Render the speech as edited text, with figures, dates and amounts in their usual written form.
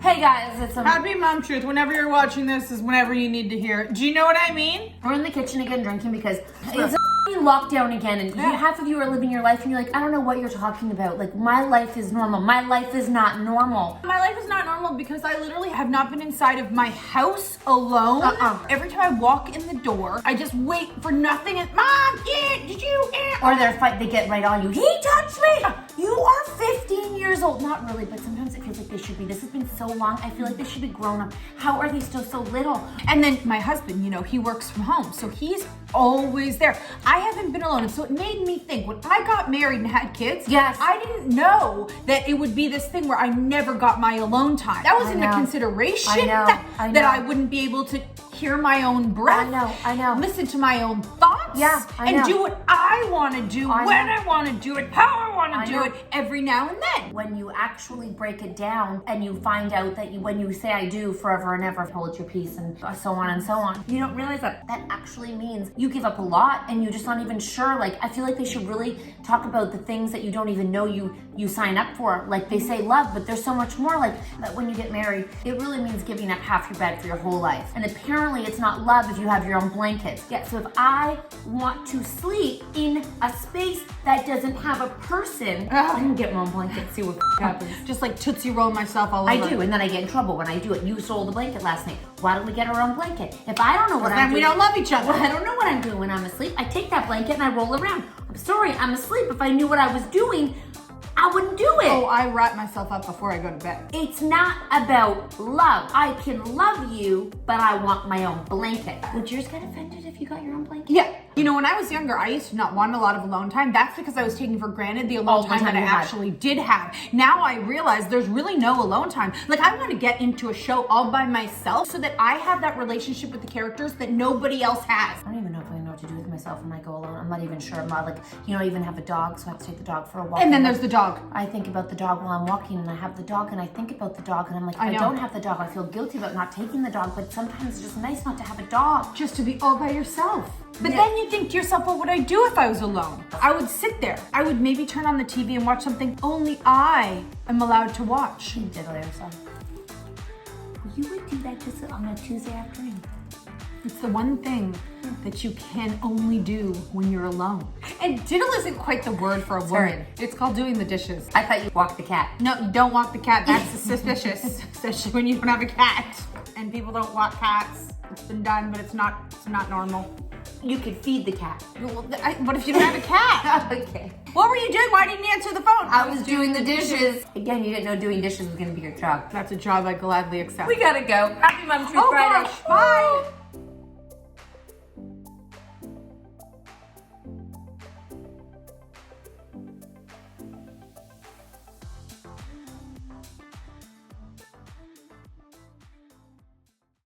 Hey guys, it's a Happy Mom Truth. Whenever you're watching this is whenever you need to hear it. Do you know what I mean? We're in the kitchen again drinking because it's a lockdown again, and half of you are living your life and you're like, I don't know what you're talking about. Like, my life is normal. My life is not normal. My life is not normal because I literally have not been inside of my house alone. Every time I walk in the door, I just wait for nothing and Mom, did you? Or they get right on you. He touched me! You are 15 years old. Not really, but sometimes it feels like they should be. This has been so long. I feel like they should be grown up. How are they still so little? And then my husband, he works from home, so he's always there. I haven't been alone, so it made me think, when I got married and had kids, yes, I didn't know that it would be this thing where I never got my alone time. That wasn't a consideration that I wouldn't be able to hear my own breath. I know. Listen to my own thoughts. And do what I want to do, when I want to do it, how I want to do it, every now and then. When you actually break it down and you find out that when you say I do forever and ever, hold your peace and so on and so on, you don't realize that actually means you give up a lot and you're just not even sure. Like, I feel like they should really talk about the things that you don't even know you sign up for. Like, they say love, but there's so much more. Like, that when you get married, it really means giving up half your bed for your whole life. And apparently it's not love if you have your own blankets. Yeah, so if I want to sleep in a space that doesn't have a person, I can get my own blanket, see what happens. Just like Tootsie Roll myself all over. I do, and then I get in trouble when I do it. You stole the blanket last night. Why don't we get our own blanket? If I don't know what I'm doing, we don't love each other. Well, I don't know what I'm doing when I'm asleep. I take that blanket and I roll around. I'm sorry, I'm asleep. If I knew what I was doing, I wouldn't do it. Oh, I wrap myself up before I go to bed. It's not about love. I can love you, but I want my own blanket. Would yours get offended if you got your own blanket? Yeah. When I was younger, I used to not want a lot of alone time. That's because I was taking for granted the alone time that I actually did have. Now I realize there's really no alone time. Like, I want to get into a show all by myself so that I have that relationship with the characters that nobody else has. I don't even know if I know what to do with myself when I go alone. I'm not even sure. I'm not like, I even have a dog, so I have to take the dog for a walk. And then there's the dog. I think about the dog while I'm walking, and I have the dog, and I think about the dog, and I'm like, if I don't have the dog, I feel guilty about not taking the dog, but sometimes it's just nice not to have a dog. Just to be all by yourself. But then you think to yourself, what would I do if I was alone? I would sit there. I would maybe turn on the TV and watch something only I am allowed to watch. You diddle yourself. You would do that just on a Tuesday afternoon. It's the one thing that you can only do when you're alone. And diddle isn't quite the word for a woman. It's called doing the dishes. I thought you walked the cat. No, you don't walk the cat. That's suspicious, especially when you don't have a cat. And people don't walk cats. It's been done, but it's not normal. You could feed the cat. Well, what if you don't have a cat? Okay. What were you doing? Why didn't you answer the phone? I was doing the dishes. Again, you didn't know doing dishes was going to be your job. That's a job I gladly accept. We gotta go. Happy Mom Truth Friday. Gosh, bye.